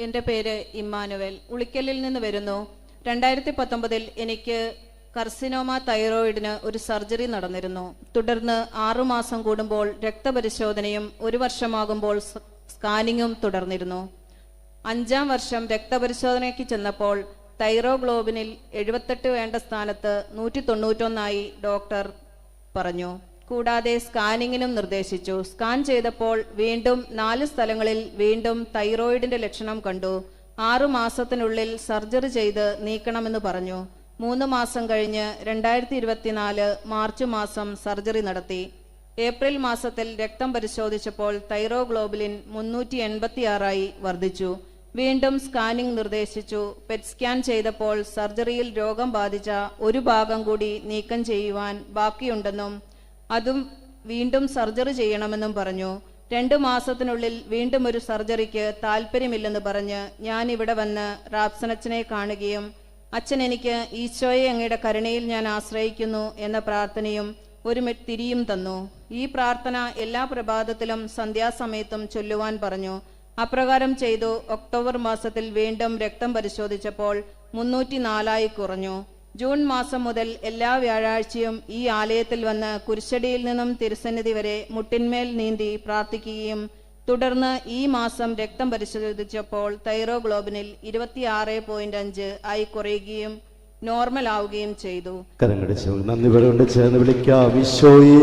എൻ്റെ പേര് ഇമ്മാനുവൽ, ഉളിക്കലിൽ നിന്ന് വരുന്നു. 2019 എനിക്ക് കർസിനോമ തൈറോയിഡിന് ഒരു സർജറി നടന്നിരുന്നു. തുടർന്ന് 6 മാസം കൂടുമ്പോൾ രക്തപരിശോധനയും 1 വർഷമാകുമ്പോൾ സ്കാനിങ്ങും തുടർന്നിരുന്നു. 5-ാം വർഷം രക്തപരിശോധനയ്ക്ക് ചെന്നപ്പോൾ തൈറോഗ്ലോബിനിൽ 78 വേണ്ട സ്ഥാനത്ത് 191 ഡോക്ടർ പറഞ്ഞു. കൂടാതെ സ്കാനിങ്ങിനും നിർദ്ദേശിച്ചു. സ്കാൻ ചെയ്തപ്പോൾ വീണ്ടും 4 സ്ഥലങ്ങളിൽ വീണ്ടും തൈറോയിഡിന്റെ ലക്ഷണം കണ്ടു. 6 മാസത്തിനുള്ളിൽ സർജറി ചെയ്ത് നീക്കണമെന്ന് പറഞ്ഞു. 3 മാസം കഴിഞ്ഞ് 2024 മാർച്ച് മാസം സർജറി നടത്തി. ഏപ്രിൽ മാസത്തിൽ രക്തം പരിശോധിച്ചപ്പോൾ തൈറോഗ്ലോബുലിൻ 386 വർദ്ധിച്ചു. വീണ്ടും സ്കാനിംഗ് നിർദ്ദേശിച്ചു. പെറ്റ് സ്കാൻ ചെയ്തപ്പോൾ സർജറിയിൽ രോഗം ബാധിച്ച ഒരു ഭാഗം കൂടി നീക്കം ചെയ്യുവാൻ ബാക്കിയുണ്ടെന്നും അതും വീണ്ടും സർജറി ചെയ്യണമെന്നും പറഞ്ഞു. 2 മാസത്തിനുള്ളിൽ വീണ്ടും ഒരു സർജറിക്ക് താല്പര്യമില്ലെന്ന് പറഞ്ഞ് ഞാൻ ഇവിടെ വന്ന് റാപ്സനച്ചനെ കാണുകയും അച്ഛൻ എനിക്ക് ഈശോയെ അങ്ങയുടെ കരുണയിൽ ഞാൻ ആശ്രയിക്കുന്നു എന്ന പ്രാർത്ഥനയും ഒരു തിരിയും തന്നു. ഈ പ്രാർത്ഥന എല്ലാ പ്രഭാതത്തിലും സന്ധ്യാസമയത്തും ചൊല്ലുവാൻ പറഞ്ഞു. അപ്രകാരം ചെയ്തു. ഒക്ടോബർ മാസത്തിൽ വീണ്ടും രക്തം പരിശോധിച്ചപ്പോൾ 304 കുറഞ്ഞു. ജൂൺ മാസം മുതൽ എല്ലാ വ്യാഴാഴ്ചയും ഈ ആലയത്തിൽ വന്ന് കുരിശടിയിൽ നിന്നും തിരുസന്നിധി വരെ മുട്ടിന്മേൽ നീന്തി പ്രാർത്ഥിക്കുകയും തുടർന്ന് ഈ മാസം രക്തം പരിശോധിച്ചപ്പോൾ തൈറോഗ്ലോബിനിൽ 26.5 ആയി കുറയുകയും നോർമൽ ആവുകയും ചെയ്തു. നന്ദി പറഞ്ഞുകൊണ്ട് ചേർന്ന് വിളിക്കാം ഈശോയേ.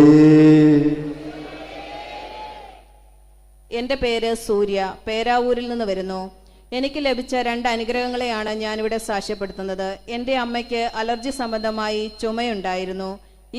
എൻ്റെ പേര് സൂര്യ, പേരാവൂരിൽ നിന്ന് വരുന്നു. എനിക്ക് ലഭിച്ച 2 അനുഗ്രഹങ്ങളെയാണ് ഞാനിവിടെ സാക്ഷ്യപ്പെടുത്തുന്നത്. എൻ്റെ അമ്മയ്ക്ക് അലർജി സംബന്ധമായി ചുമയുണ്ടായിരുന്നു.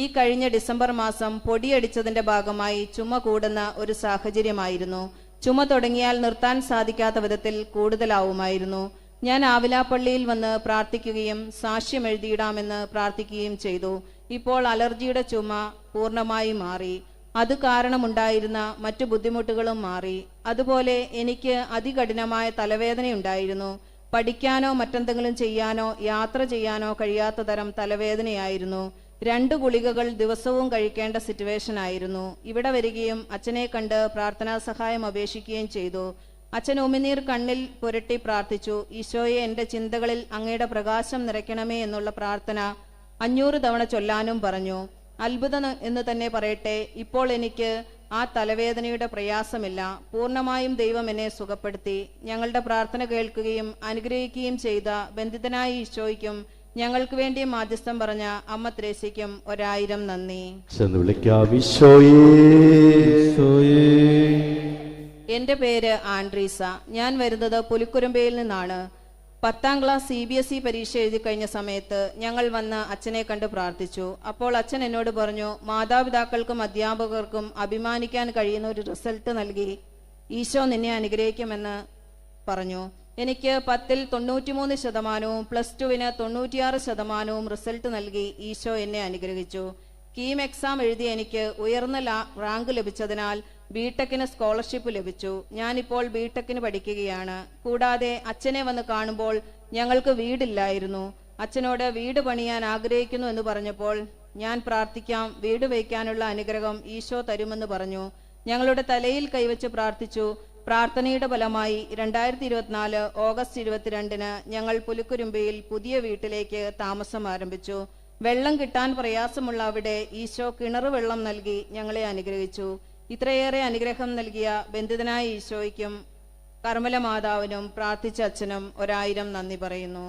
ഈ കഴിഞ്ഞ ഡിസംബർ മാസം പൊടിയടിച്ചതിന്റെ ഭാഗമായി ചുമ കൂടുന്ന ഒരു സാഹചര്യമായിരുന്നു. ചുമ തുടങ്ങിയാൽ നിർത്താൻ സാധിക്കാത്ത വിധത്തിൽ കൂടുതലാവുമായിരുന്നു. ഞാൻ ആവിലാപ്പള്ളിയിൽ വന്ന് പ്രാർത്ഥിക്കുകയും സാക്ഷ്യം എഴുതിയിടാമെന്ന് പ്രാർത്ഥിക്കുകയും ചെയ്തു. ഇപ്പോൾ അലർജിയുടെ ചുമ പൂർണ്ണമായി മാറി. അത് കാരണമുണ്ടായിരുന്ന മറ്റു ബുദ്ധിമുട്ടുകളും മാറി. അതുപോലെ എനിക്ക് അതികഠിനമായ തലവേദനയുണ്ടായിരുന്നു. പഠിക്കാനോ മറ്റെന്തെങ്കിലും ചെയ്യാനോ യാത്ര ചെയ്യാനോ കഴിയാത്ത തരം തലവേദനയായിരുന്നു. 2 ഗുളികകൾ ദിവസവും കഴിക്കേണ്ട സിറ്റുവേഷൻ ആയിരുന്നു. ഇവിടെ വരികയും അച്ഛനെ കണ്ട് പ്രാർത്ഥനാ സഹായം അപേക്ഷിക്കുകയും ചെയ്തു. അച്ഛൻ ഉമിനീർ കണ്ണിൽ പുരട്ടി പ്രാർത്ഥിച്ചു. ഈശോയെ, എൻ്റെ ചിന്തകളിൽ അങ്ങയുടെ പ്രകാശം നിറയ്ക്കണമേ എന്നുള്ള പ്രാർത്ഥന 500 തവണ ചൊല്ലാനും പറഞ്ഞു. അത്ഭുതം എന്ന് തന്നെ പറയട്ടെ, ഇപ്പോൾ എനിക്ക് ആ തലവേദനയുടെ പ്രയാസമില്ല. പൂർണ്ണമായും ദൈവം എന്നെ സുഖപ്പെടുത്തി. ഞങ്ങളുടെ പ്രാർത്ഥന കേൾക്കുകയും അനുഗ്രഹിക്കുകയും ചെയ്ത ബന്ധിതനായ ഈശോയ്ക്കും ഞങ്ങൾക്ക് വേണ്ടി മാധ്യസ്ഥം പറഞ്ഞ അമ്മ ത്രേസ്യയ്ക്കും 1000 നന്ദി. എൻ്റെ പേര് ആൻഡ്രീസ. ഞാൻ വരുന്നത് പുലിക്കുരുമ്പയിൽ നിന്നാണ്. 10ാം ക്ലാസ് CBSE പരീക്ഷ എഴുതി കഴിഞ്ഞ സമയത്ത് ഞങ്ങൾ വന്ന് അച്ഛനെ കണ്ട് പ്രാർത്ഥിച്ചു. അപ്പോൾ അച്ഛൻ എന്നോട് പറഞ്ഞു, മാതാപിതാക്കൾക്കും അധ്യാപകർക്കും അഭിമാനിക്കാൻ കഴിയുന്ന ഒരു റിസൾട്ട് നൽകി ഈശോ നിന്നെ അനുഗ്രഹിക്കുമെന്ന് പറഞ്ഞു. എനിക്ക് 10ൽ 93%, +2-ന് 96% റിസൾട്ട് നൽകി ഈശോ എന്നെ അനുഗ്രഹിച്ചു. കീം എക്സാം എഴുതി എനിക്ക് ഉയർന്ന റാങ്ക് ലഭിച്ചതിനാൽ ബിടെക്കിന് സ്കോളർഷിപ്പ് ലഭിച്ചു. ഞാനിപ്പോൾ ബിടെക്കിന് പഠിക്കുകയാണ്. കൂടാതെ അച്ഛനെ വന്ന് കാണുമ്പോൾ ഞങ്ങൾക്ക് വീടില്ലായിരുന്നു. അച്ഛനോട് വീട് പണിയാൻ ആഗ്രഹിക്കുന്നു എന്ന് പറഞ്ഞപ്പോൾ ഞാൻ പ്രാർത്ഥിക്കാം, വീട് വയ്ക്കാനുള്ള അനുഗ്രഹം ഈശോ തരുമെന്ന് പറഞ്ഞു. ഞങ്ങളുടെ തലയിൽ കൈവച്ച് പ്രാർത്ഥിച്ചു. പ്രാർത്ഥനയുടെ ഫലമായി 2024 ഓഗസ്റ്റ് 22-ന് ഞങ്ങൾ പുലിക്കുരുമ്പയിൽ പുതിയ വീട്ടിലേക്ക് താമസം ആരംഭിച്ചു. വെള്ളം കിട്ടാൻ പ്രയാസമുള്ള അവിടെ ഈശോ കിണർ വെള്ളം നൽകി ഞങ്ങളെ അനുഗ്രഹിച്ചു. ഇത്രയേറെ അനുഗ്രഹം നൽകിയ ബന്ധിതനായ ഈശോയ്ക്കും കർമ്മല മാതാവിനും പ്രാർത്ഥിച്ച അച്ഛനും 1000 നന്ദി പറയുന്നു.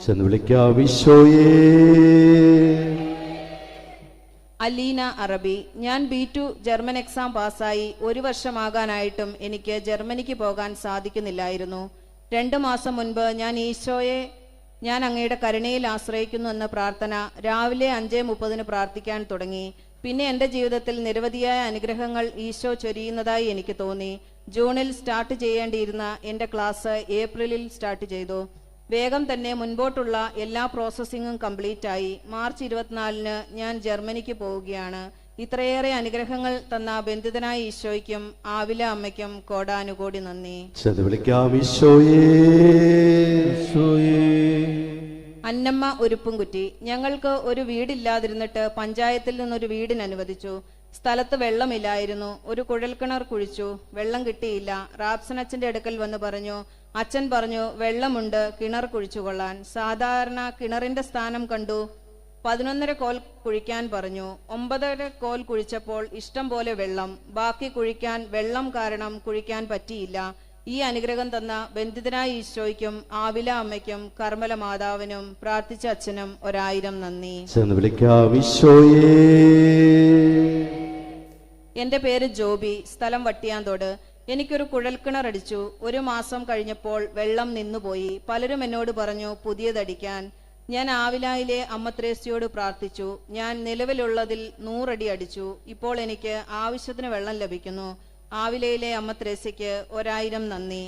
അലീന അറബി. ഞാൻ B2 ജർമ്മൻ എക്സാം പാസ്സായി 1 വർഷമാകാനായിട്ടും എനിക്ക് ജർമ്മനിക്ക് പോകാൻ സാധിക്കുന്നില്ലായിരുന്നു. 2 മാസം മുൻപ് ഞാൻ ഈശോയെ, ഞാൻ അങ്ങയുടെ കരുണയിൽ ആശ്രയിക്കുന്നു എന്ന പ്രാർത്ഥന രാവിലെ 5:30 പ്രാർത്ഥിക്കാൻ തുടങ്ങി. പിന്നെ എൻ്റെ ജീവിതത്തിൽ നിരവധിയായ അനുഗ്രഹങ്ങൾ ഈശോ ചൊരിയുന്നതായി എനിക്ക് തോന്നി. ജൂണിൽ സ്റ്റാർട്ട് ചെയ്യേണ്ടിയിരുന്ന എൻ്റെ ക്ലാസ് ഏപ്രിലിൽ സ്റ്റാർട്ട് ചെയ്തു. വേഗം തന്നെ മുൻപോട്ടുള്ള എല്ലാ പ്രോസസ്സിങ്ങും കംപ്ലീറ്റ് ആയി. മാർച്ച് 24-ന് ഞാൻ ജർമ്മനിക്ക് പോവുകയാണ്. ഇത്രയേറെ അനുഗ്രഹങ്ങൾ തന്ന ബന്ധിതനായ ഈശോയ്ക്കും ആവില അമ്മയ്ക്കും കോടാനുകോടി നന്ദി. അന്നമ്മ ഉരുപ്പുംകുറ്റി. ഞങ്ങൾക്ക് ഒരു വീടില്ലാതിരുന്നിട്ട് പഞ്ചായത്തിൽ നിന്നൊരു വീടിന് അനുവദിച്ചു. സ്ഥലത്ത് വെള്ളമില്ലായിരുന്നു. ഒരു കുഴൽക്കിണർ കുഴിച്ചു, വെള്ളം കിട്ടിയില്ല. റാബ്സൺ അച്ഛന്റെ അടുക്കൽ വന്ന് പറഞ്ഞു. അച്ഛൻ പറഞ്ഞു, വെള്ളമുണ്ട്, കിണർ കുഴിച്ചുകൊള്ളാൻ. സാധാരണ കിണറിന്റെ സ്ഥാനം കണ്ടു. 11.5 കോൽ കുഴിക്കാൻ പറഞ്ഞു. 9.5 കോൽ കുഴിച്ചപ്പോൾ ഇഷ്ടം പോലെ വെള്ളം. ബാക്കി കുഴിക്കാൻ വെള്ളം കാരണം കുഴിക്കാൻ പറ്റിയില്ല. ഈ അനുഗ്രഹം തന്ന ബന്ധിതനായ ഈശോയ്ക്കും ആവില അമ്മയ്ക്കും കർമ്മല മാതാവിനും പ്രാർത്ഥിച്ച അച്ഛനും 1000 നന്ദി. വിളിക്കാം ഈശോയേ. എന്റെ പേര് ജോബി, സ്ഥലം വട്ടിയാന്തോട്. എനിക്കൊരു കുഴൽക്കിണർ അടിച്ചു. 1 മാസം കഴിഞ്ഞപ്പോൾ വെള്ളം നിന്നുപോയി. പലരും എന്നോട് പറഞ്ഞു പുതിയതടിക്കാൻ. ഞാൻ ആവിലായിലെ അമ്മ ത്രേസ്യയോട് പ്രാർത്ഥിച്ചു. ഞാൻ നിലവിലുള്ളതിൽ 100 അടി അടിച്ചു. ഇപ്പോൾ എനിക്ക് ആവശ്യത്തിന് വെള്ളം ലഭിക്കുന്നു. ആവിലയിലെ അമ്മ ത്രേസ്യയ്ക്ക് 1000 നന്ദി.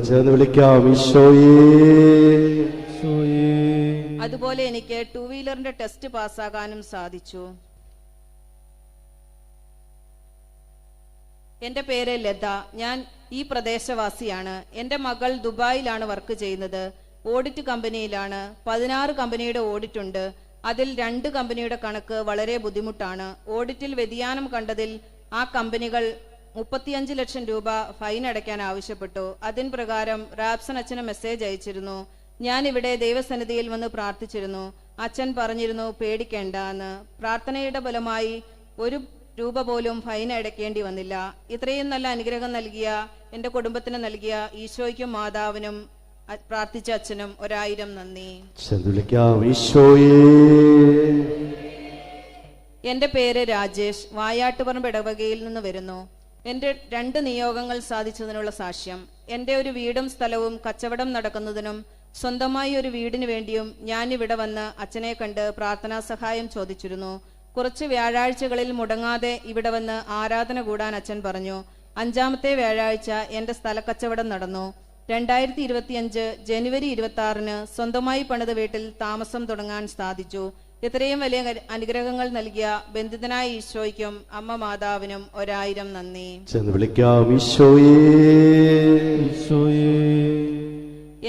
ചേർന്ന് വിളിക്കാം ഈശോയേ. അതുപോലെ എനിക്ക് 2 വീലറിന്റെ ടെസ്റ്റ് പാസ്സാകാനും സാധിച്ചു. എന്റെ പേര് ലത. ഞാൻ ഈ പ്രദേശവാസിയാണ്. എന്റെ മകൾ ദുബായിലാണ് വർക്ക് ചെയ്യുന്നത്. ഓഡിറ്റ് കമ്പനിയിലാണ്. 16 കമ്പനിയുടെ ഓഡിറ്റ് ഉണ്ട്. അതിൽ 2 കമ്പനിയുടെ കണക്ക് വളരെ ബുദ്ധിമുട്ടാണ്. ഓഡിറ്റിൽ വ്യതിയാനം കണ്ടതിൽ ആ കമ്പനികൾ 35 ലക്ഷം രൂപ ഫൈൻ അടയ്ക്കാൻ ആവശ്യപ്പെട്ടു. അതിൻ പ്രകാരം റാബ്സൺ അച്ഛന് മെസ്സേജ് അയച്ചിരുന്നു. ഞാൻ ഇവിടെ ദൈവസന്നിധിയിൽ വന്ന് പ്രാർത്ഥിച്ചിരുന്നു. അച്ഛൻ പറഞ്ഞിരുന്നു പേടിക്കേണ്ട എന്ന്. പ്രാർത്ഥനയുടെ ഫലമായി 1 രൂപ പോലും ഫൈൻ അടയ്ക്കേണ്ടി വന്നില്ല. ഇത്രയും നല്ല അനുഗ്രഹം നൽകിയ എന്റെ കുടുംബത്തിന് നൽകിയ ഈശോയ്ക്കും മാതാവിനും പ്രാർത്ഥിച്ച അച്ഛനും 1000 നന്ദി. എന്റെ പേര് രാജേഷ്, വായാട്ടുപറമ്പ് ഇടവകയിൽ നിന്ന് വരുന്നു. എന്റെ 2 നിയോഗങ്ങൾ സാധിച്ചതിനുള്ള സാക്ഷ്യം. എന്റെ ഒരു വീടും സ്ഥലവും കച്ചവടം നടക്കുന്നതിനും സ്വന്തമായി ഒരു വീടിനു വേണ്ടിയും ഞാൻ ഇവിടെ വന്ന് അച്ഛനെ കണ്ട് പ്രാർത്ഥനാ സഹായം ചോദിച്ചിരുന്നു. കുറച്ച് വ്യാഴാഴ്ചകളിൽ മുടങ്ങാതെ ഇവിടെ വന്ന് ആരാധന കൂടാൻ അച്ഛൻ പറഞ്ഞു. 5-ാമത്തെ വ്യാഴാഴ്ച എന്റെ സ്ഥലക്കച്ചവടം നടന്നു. 2025 ജനുവരി 26 സ്വന്തമായി പണിത വീട്ടിൽ താമസം തുടങ്ങാൻ സാധിച്ചു. ഇത്രയും വലിയ അനുഗ്രഹങ്ങൾ നൽകിയ ബന്ധിതനായ ഈശോയ്ക്കും അമ്മ മാതാവിനും 1000 നന്ദി.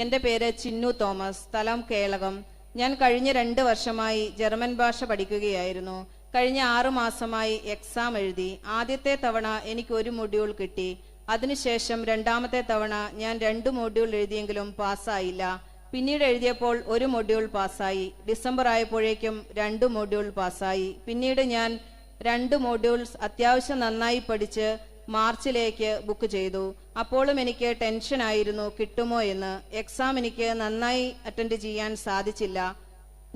എന്റെ പേര് ചിന്നു തോമസ്, സ്ഥലം കേളകം. ഞാൻ കഴിഞ്ഞ 2 വർഷമായി ജർമ്മൻ ഭാഷ പഠിക്കുകയായിരുന്നു. കഴിഞ്ഞ 6 മാസമായി എക്സാം എഴുതി. ആദ്യത്തെ തവണ എനിക്ക് 1 മൊഡ്യൂൾ കിട്ടി. അതിനുശേഷം 2-ാമത്തെ തവണ ഞാൻ 2 മൊഡ്യൂൾ എഴുതിയെങ്കിലും പാസ്സായില്ല. പിന്നീട് എഴുതിയപ്പോൾ 1 മൊഡ്യൂൾ പാസ്സായി. ഡിസംബർ ആയപ്പോഴേക്കും 2 മൊഡ്യൂൾ പാസ്സായി. പിന്നീട് ഞാൻ 2 മൊഡ്യൂൾസ് അത്യാവശ്യം നന്നായി പഠിച്ച് മാർച്ചിലേക്ക് ബുക്ക് ചെയ്തു. അപ്പോഴും എനിക്ക് ടെൻഷനായിരുന്നു കിട്ടുമോ എന്ന്. എക്സാം എനിക്ക് നന്നായി അറ്റൻഡ് ചെയ്യാൻ സാധിച്ചില്ല.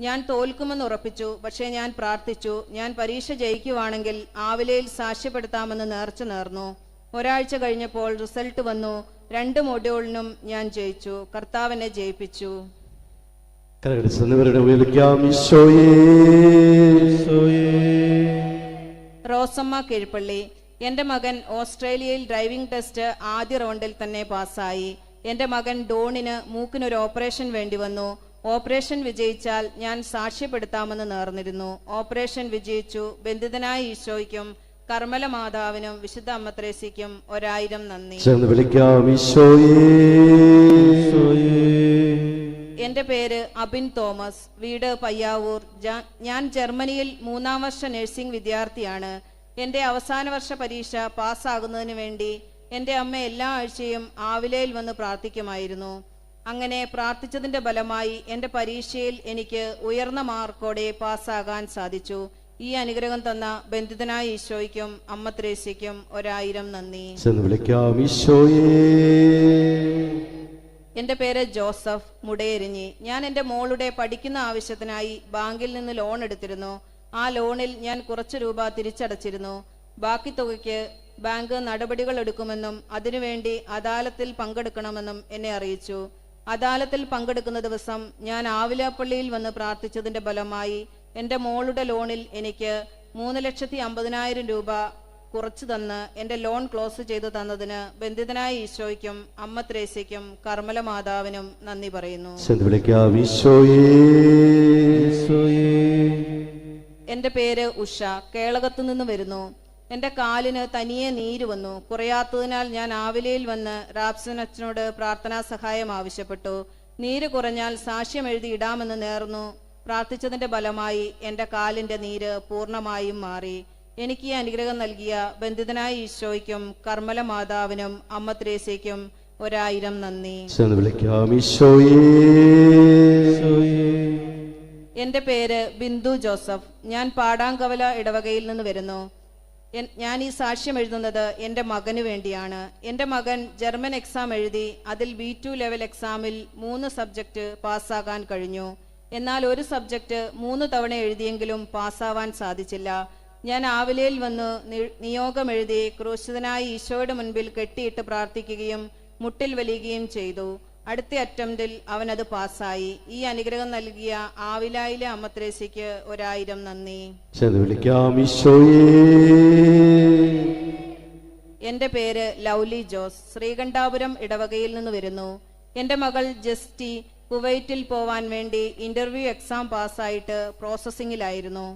ഞാൻ തോൽക്കുമെന്ന് ഉറപ്പിച്ചു. പക്ഷേ ഞാൻ പ്രാർത്ഥിച്ചു. ഞാൻ പരീക്ഷ ജയിക്കുവാണെങ്കിൽ ആവിലയിൽ സാക്ഷ്യപ്പെടുത്താമെന്ന് നേർച്ച നേർന്നു. ഒരാഴ്ച കഴിഞ്ഞപ്പോൾ റിസൾട്ട് വന്നു. 2 മൊഡ്യൂളിനും ഞാൻ ജയിച്ചു. കർത്താവിനെ ജയിപ്പിച്ചു. റോസമ്മ കീഴ്പള്ളി. എന്റെ മകൻ ഓസ്ട്രേലിയയിൽ ഡ്രൈവിംഗ് ടെസ്റ്റ് ആദ്യ റൗണ്ടിൽ തന്നെ പാസ്സായി. എന്റെ മകൻ ഡോണിന് മൂക്കിനൊരു ഓപ്പറേഷൻ വേണ്ടി വന്നു. ഓപ്പറേഷൻ വിജയിച്ചാൽ ഞാൻ സാക്ഷ്യപ്പെടുത്താമെന്ന് നേർന്നിരുന്നു. ഓപ്പറേഷൻ വിജയിച്ചു. ബന്ധിതനായ ഈശോയ്ക്കും കർമ്മല മാതാവിനും വിശുദ്ധ അമ്മ ത്രേസ്യയ്ക്കും 1000 നന്ദി. എന്റെ പേര് അബിൻ തോമസ്, വീട് പയ്യാവൂർ. ഞാൻ ജർമ്മനിയിൽ 3-ാം വർഷ നഴ്സിംഗ് വിദ്യാർത്ഥിയാണ്. എന്റെ അവസാന വർഷ പരീക്ഷ പാസ്സാകുന്നതിന് വേണ്ടി എന്റെ അമ്മ എല്ലാ ആഴ്ചയും ആവിലയിൽ വന്ന് പ്രാർത്ഥിക്കുമായിരുന്നു. അങ്ങനെ പ്രാർത്ഥിച്ചതിന്റെ ഫലമായി എന്റെ പരീക്ഷയിൽ എനിക്ക് ഉയർന്ന മാർക്കോടെ പാസ്സാകാൻ സാധിച്ചു. ഈ അനുഗ്രഹം തന്ന ബന്ധിതനായ ഈശോയ്ക്കും അമ്മ ത്രേസ്യയ്ക്കും 1000 നന്ദി. എന്റെ പേര് ജോസഫ്, മുടയെരിഞ്ഞി. ഞാൻ എന്റെ മോളുടെ പഠിക്കുന്ന ആവശ്യത്തിനായി ബാങ്കിൽ നിന്ന് ലോൺ എടുത്തിരുന്നു. ആ ലോണിൽ ഞാൻ കുറച്ച് രൂപ തിരിച്ചടച്ചിരുന്നു. ബാക്കി തുകയ്ക്ക് ബാങ്ക് നടപടികൾ എടുക്കുമെന്നും അതിനുവേണ്ടി അദാലത്തിൽ പങ്കെടുക്കണമെന്നും എന്നെ അറിയിച്ചു. അദാലത്തിൽ പങ്കെടുക്കുന്ന ദിവസം ഞാൻ ആവിലാപ്പള്ളിയിൽ വന്ന് പ്രാർത്ഥിച്ചതിന്റെ ഫലമായി എന്റെ മോളുടെ ലോണിൽ എനിക്ക് 3,50,000 രൂപ കുറച്ചു തന്ന് എന്റെ ലോൺ ക്ലോസ് ചെയ്തു തന്നതിന് ബന്ധിതനായ ഈശോയ്ക്കും അമ്മ ത്രേസ്യയ്ക്കും കർമ്മല മാതാവിനും നന്ദി പറയുന്നു. എന്റെ പേര് ഉഷ, കേളകത്തു നിന്ന് വരുന്നു. എന്റെ കാലിന് തനിയെ നീര് വന്നു. കുറയാത്തതിനാൽ ഞാൻ ആവിലയിൽ വന്ന് റാബ്സൺ അച്ഛനോട് പ്രാർത്ഥനാ സഹായം ആവശ്യപ്പെട്ടു. നീര് കുറഞ്ഞാൽ സാക്ഷ്യം എഴുതി ഇടാമെന്ന് നേർന്നു. പ്രാർത്ഥിച്ചതിന്റെ ഫലമായി എന്റെ കാലിന്റെ നീര് പൂർണ്ണമായും മാറി. എനിക്ക് ഈ അനുഗ്രഹം നൽകിയ ബന്ധിതനായ ഈശോയ്ക്കും കർമ്മല മാതാവിനും അമ്മ ത്രേസ്യയ്ക്കും 1000 നന്ദി. ചേർന്ന് വിളിക്കാം ഈശോയേ. എന്റെ പേര് ബിന്ദു ജോസഫ്. ഞാൻ പാടാങ്കവല ഇടവകയിൽ നിന്ന് വരുന്നു. ഞാൻ ഈ സാക്ഷ്യം എഴുതുന്നത് എൻ്റെ മകന് വേണ്ടിയാണ്. എൻ്റെ മകൻ ജർമ്മൻ എക്സാം എഴുതി അതിൽ B2 ലെവൽ എക്സാമിൽ 3 സബ്ജക്റ്റ് പാസ്സാകാൻ കഴിഞ്ഞു. എന്നാൽ ഒരു സബ്ജക്റ്റ് 3 തവണ എഴുതിയെങ്കിലും പാസ്സാവാൻ സാധിച്ചില്ല. ഞാൻ ആവിലയിൽ വന്ന് നിയോഗം എഴുതി ക്രൂശിതനായ ഈശോയുടെ മുൻപിൽ കെട്ടിയിട്ട് പ്രാർത്ഥിക്കുകയും മുട്ടിൽ വലിയുകയും ചെയ്തു. അടുത്ത അറ്റംപ്റ്റിൽ അവനത് പാസ്സായി. ഈ അനുഗ്രഹം നൽകിയ ആവിലായിലെ അമ്മ ത്രേസ്യയ്ക്ക് 1000 നന്ദി. എന്റെ പേര് ലൗലി ജോസ്. ശ്രീകണ്ഠാപുരം ഇടവകയിൽ നിന്ന് വരുന്നു. എന്റെ മകൾ ജസ്റ്റി കുവൈറ്റിൽ പോവാൻ വേണ്ടി ഇന്റർവ്യൂ എക്സാം പാസ്സായിട്ട് പ്രോസസ്സിംഗിലായിരുന്നു.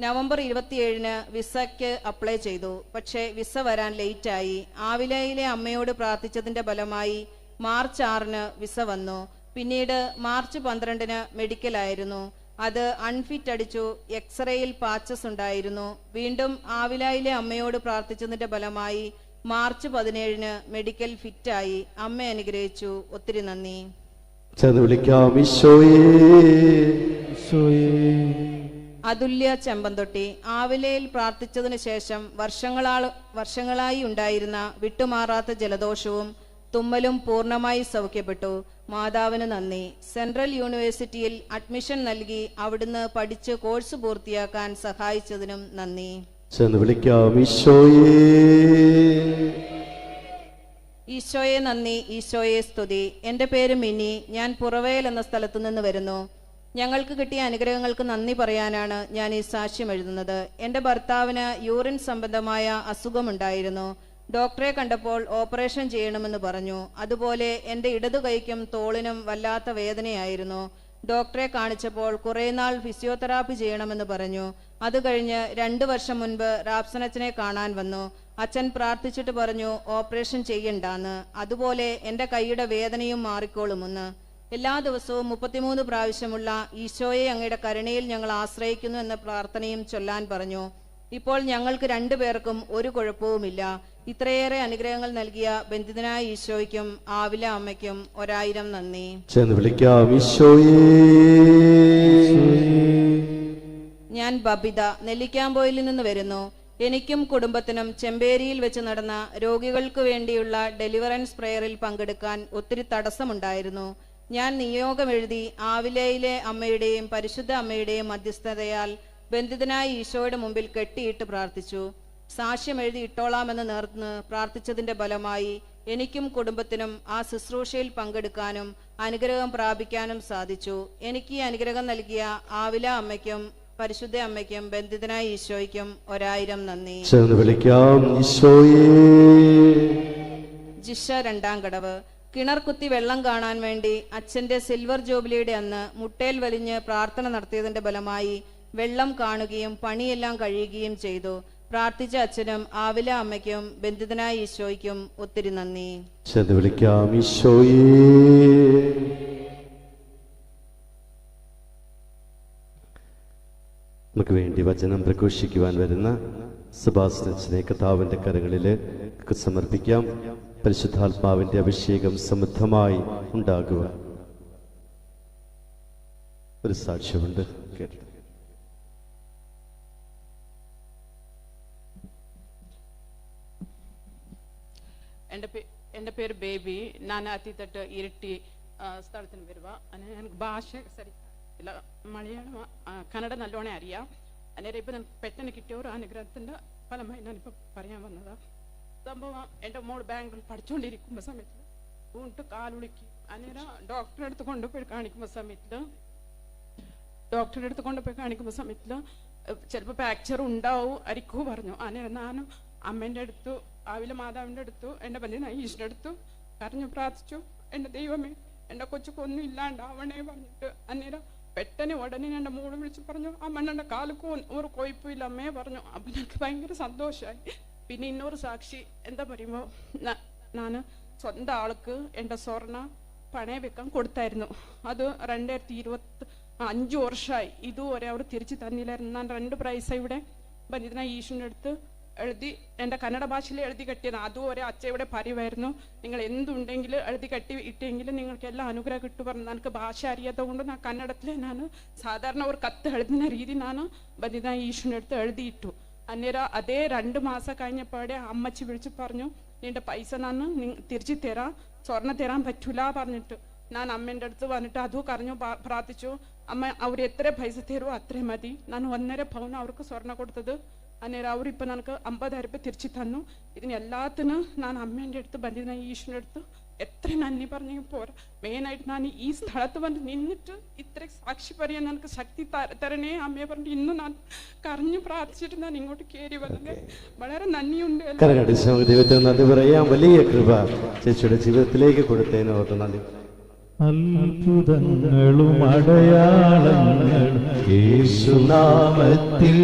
നവംബർ 27-ന് വിസയ്ക്ക് അപ്ലൈ ചെയ്തു. പക്ഷേ വിസ വരാൻ ലേറ്റായി. ആവിലയിലെ അമ്മയോട് പ്രാർത്ഥിച്ചതിന്റെ ഫലമായി മാർച്ച് 6-ന് വിസ വന്നു. പിന്നീട് മാർച്ച് 12-ന് മെഡിക്കലായിരുന്നു. അത് അൺഫിറ്റ് അടിച്ചു. എക്സ്റേയിൽ പാച്ചസ് ഉണ്ടായിരുന്നു. വീണ്ടും ആവിലായിലെ അമ്മയോട് പ്രാർത്ഥിച്ചതിന്റെ ഫലമായി മാർച്ച് 17-ന് മെഡിക്കൽ ഫിറ്റായി. അമ്മ അനുഗ്രഹിച്ചു. ഒത്തിരി നന്ദി. അതുല്യ ചെമ്പന്തൊട്ടി. ആവിലയിൽ പ്രാർത്ഥിച്ചതിനു ശേഷം വർഷങ്ങളായി ഉണ്ടായിരുന്ന വിട്ടുമാറാത്ത ജലദോഷവും തുമ്മലും പൂർണ്ണമായി സൗഖ്യപ്പെട്ടു. മാതാവിന് നന്ദി. സെൻട്രൽ യൂണിവേഴ്സിറ്റിയിൽ അഡ്മിഷൻ നൽകി അവിടുന്ന് പഠിച്ച് കോഴ്സ് പൂർത്തിയാക്കാൻ സഹായിച്ചതിനും നന്ദി. ഈശോയെ നന്ദി, ഈശോയെ സ്തുതി. എന്റെ പേര് മിനി. ഞാൻ പുറവേൽ എന്ന സ്ഥലത്തു നിന്ന് വരുന്നു. ഞങ്ങൾക്ക് കിട്ടിയ അനുഗ്രഹങ്ങൾക്ക് നന്ദി പറയാനാണ് ഞാൻ ഈ സാക്ഷ്യം എഴുതുന്നത്. എന്റെ ഭർത്താവിന് യൂറിൻ സംബന്ധമായ അസുഖമുണ്ടായിരുന്നു. ഡോക്ടറെ കണ്ടപ്പോൾ ഓപ്പറേഷൻ ചെയ്യണമെന്ന് പറഞ്ഞു. അതുപോലെ എൻ്റെ ഇടതു കൈക്കും തോളിനും വല്ലാത്ത വേദനയായിരുന്നു. ഡോക്ടറെ കാണിച്ചപ്പോൾ കുറേ നാൾ ഫിസിയോതെറാപ്പി ചെയ്യണമെന്ന് പറഞ്ഞു. അത് കഴിഞ്ഞ് 2 വർഷം മുൻപ് റാപ്സനച്ചനെ കാണാൻ വന്നു. അച്ഛൻ പ്രാർത്ഥിച്ചിട്ട് പറഞ്ഞു ഓപ്പറേഷൻ ചെയ്യണ്ടാന്ന്. അതുപോലെ എൻ്റെ കൈയുടെ വേദനയും മാറിക്കോളുമെന്ന്. എല്ലാ ദിവസവും 33 പ്രാവശ്യമുള്ള ഈശോയെ അങ്ങയുടെ കരുണയിൽ ഞങ്ങൾ ആശ്രയിക്കുന്നു എന്ന പ്രാർത്ഥനയും ചൊല്ലാൻ പറഞ്ഞു. ഇപ്പോൾ ഞങ്ങൾക്ക് 2 പേർക്കും ഒരു കുഴപ്പവുമില്ല. ഇത്രയേറെ അനുഗ്രഹങ്ങൾ നൽകിയ ബന്ധിതനായ ഈശോയ്ക്കും ആവില അമ്മയ്ക്കും 1000 നന്ദി. ഞാൻ ബബിത നെല്ലിക്കാമ്പോയിൽ നിന്ന് വരുന്നു. എനിക്കും കുടുംബത്തിനും ചെമ്പേരിയിൽ വെച്ച് നടന്ന രോഗികൾക്ക് വേണ്ടിയുള്ള ഡെലിവറൻസ് പ്രയറിൽ പങ്കെടുക്കാൻ ഒത്തിരി തടസ്സമുണ്ടായിരുന്നു. ഞാൻ നിയോഗം എഴുതി ആവിലയിലെ അമ്മയുടെയും പരിശുദ്ധ അമ്മയുടെയും മധ്യസ്ഥതയാൽ ബന്ധിതനായ ഈശോയുടെ മുമ്പിൽ കെട്ടിയിട്ട് പ്രാർത്ഥിച്ചു. സാക്ഷ്യം എഴുതി ഇട്ടോളാമെന്ന് നേർന്ന് പ്രാർത്ഥിച്ചതിന്റെ ഫലമായി എനിക്കും കുടുംബത്തിനും ആ ശുശ്രൂഷയിൽ പങ്കെടുക്കാനും അനുഗ്രഹം പ്രാപിക്കാനും സാധിച്ചു. എനിക്ക് ഈ അനുഗ്രഹം നൽകിയ ആവില അമ്മയ്ക്കും പരിശുദ്ധ അമ്മയ്ക്കും ബന്ധിതനായ ഈശോയ്ക്കും 1000 നന്ദി. ജിഷ രണ്ടാംകടവ്. കിണർ കുത്തി വെള്ളം കാണാൻ വേണ്ടി അച്ഛന്റെ സിൽവർ ജൂബിലിയുടെ അന്ന് മുട്ടേൽ വലിഞ്ഞ് പ്രാർത്ഥന നടത്തിയതിന്റെ ഫലമായി വെള്ളം കാണുകയും പണിയെല്ലാം കഴിയുകയും ചെയ്തു. പ്രാർത്ഥിച്ച അച്ഛനും ആവില അമ്മയ്ക്കും ബന്ധിതനായ ഈശോയ്ക്കും ഒത്തിരി നന്ദി. നമുക്ക് വേണ്ടി വചനം പ്രഘോഷിക്കുവാൻ വരുന്ന സെബാസ്റ്റ്യനെ കർത്താവിന്റെ കരങ്ങളില് സമർപ്പിക്കാം. പരിശുദ്ധാത്മാവിന്റെ അഭിഷേകം സമൃദ്ധമായി ഉണ്ടാകുക. ഒരു സാക്ഷ്യമുണ്ട്, കേട്ടു. എൻ്റെ പേര് ബേബി. ഞാൻ അത്തിത്തട്ട് ഇരട്ടി സ്ഥലത്തിന് വരുക. എനിക്ക് ഭാഷ സരിക്കില്ല. മലയാളം കന്നഡ നല്ലോണം അറിയാം. അന്നേരം ഇപ്പം പെട്ടെന്ന് കിട്ടിയ ഒരു അനുഗ്രഹത്തിൻ്റെ ഫലമായി ഞാനിപ്പോൾ പറയാൻ വന്നതാണ്. സംഭവം എൻ്റെ മോൾ ബാംഗ്ലൂർ പഠിച്ചുകൊണ്ടിരിക്കുമ്പോൾ സമയത്ത് വീണിട്ട് കാലുളിക്ക്. അന്നേരം ഡോക്ടറെ അടുത്ത് കൊണ്ടുപോയി കാണിക്കുമ്പോൾ സമയത്തിൽ ചിലപ്പോൾ ഫ്രാക്ചർ ഉണ്ടാവും അരിക്കൂ പറഞ്ഞു. അന്നേരം ഞാനും അമ്മേൻ്റെ അടുത്തു ആവില മാതാവിൻ്റെ അടുത്തു എൻ്റെ ബന്ധിതനായ ഈശ്വരൻ്റെ അടുത്തു കരഞ്ഞു പ്രാർത്ഥിച്ചു. എൻ്റെ ദൈവമേ എൻ്റെ കൊച്ചുക്കൊന്നും ഇല്ലാണ്ടാവണേ പറഞ്ഞിട്ട്. അന്നേരം പെട്ടെന്ന് ഉടനെ എൻ്റെ മോള് വിളിച്ച് പറഞ്ഞു അമ്മൻ്റെ കാലുക്കും ഒരു കുഴപ്പമില്ല അമ്മേ പറഞ്ഞു. അപ്പം എനിക്ക് ഭയങ്കര സന്തോഷമായി. പിന്നെ ഇന്നൊരു സാക്ഷി എന്താ പറയുമ്പോൾ ഞാൻ സ്വന്തം ആൾക്ക് എൻ്റെ സ്വർണ്ണ പണയം വെക്കാൻ കൊടുത്തായിരുന്നു. അത് 2025 വർഷമായി. ഇതുവരെ അവർ തിരിച്ചു തന്നില്ലായിരുന്നു. ഞാൻ 2 പ്രാവശ്യം ഇവിടെ ബന്ധിതനായ ഈശോയുടെ അടുത്ത് എഴുതി എൻ്റെ കന്നഡ ഭാഷയിൽ എഴുതി കെട്ടിയത്. അതും ഒരേ അച്ഛയുടെ പറയുമായിരുന്നു, നിങ്ങൾ എന്തുണ്ടെങ്കിൽ എഴുതി കെട്ടി ഇട്ടെങ്കിൽ നിങ്ങൾക്ക് എല്ലാം അനുഗ്രഹം കിട്ടും പറഞ്ഞു. എനിക്ക് ഭാഷ അറിയാത്തത് കൊണ്ട് ഞാൻ കന്നഡത്തിൽ ഞാൻ സാധാരണ ഒരു കത്ത് എഴുതുന്ന രീതി ഞാൻ ബന്ധിതനായ ഈശോയുടെ അടുത്ത് എഴുതിയിട്ടു. അന്നേരം അതേ 2 മാസം കഴിഞ്ഞപ്പോഴേ അമ്മച്ചി വിളിച്ച് പറഞ്ഞു, നിന്റെ പൈസ ഞാൻ തിരിച്ചു തരാം, സ്വർണ്ണം തരാൻ പറ്റൂല പറഞ്ഞിട്ട്. ഞാൻ അമ്മേൻ്റെ അടുത്ത് വന്നിട്ട് അതും കരഞ്ഞു പ്രാർത്ഥിച്ചു. അമ്മ അവർ എത്ര പൈസ തരുമോ അത്രയും മതി. ഞാൻ 1.5 പവൻ അവർക്ക് സ്വർണ്ണം കൊടുത്തത്. അന്നേരം അവരിപ്പോൾ എനിക്ക് 50,000 രൂപ തിരിച്ചു തന്നു. ഇതിന് എല്ലാത്തിനും ഞാൻ അമ്മേൻ്റെ അടുത്ത് ബന്ധിതനായ ഈശോയുടെ അടുത്ത് എത്ര നന്ദി പറഞ്ഞെങ്കിൽ പോരാ. മെയിനായിട്ട് ഞാൻ ഈ സ്ഥലത്ത് വന്ന് നിന്നിട്ട് ഇത്ര സാക്ഷി പറയാൻ എനിക്ക് ശക്തി തരണേ അമ്മയെ പറഞ്ഞിട്ട് ഇന്ന് ഞാൻ കരഞ്ഞു പ്രാർത്ഥിച്ചിട്ട് ഞാൻ ഇങ്ങോട്ട് കയറി വന്നത്. വളരെ നന്ദിയുണ്ട്. ദൈവത്തിന് നന്ദി പറയാം. വലിയ കൃപ ചേച്ചിയുടെ ജീവിതത്തിലേക്ക് കൊടുത്തതിന് ഓർത്ത് നന്ദി. അത്ഭുതങ്ങളും അടയാളങ്ങളും യേശുനാമത്തിൽ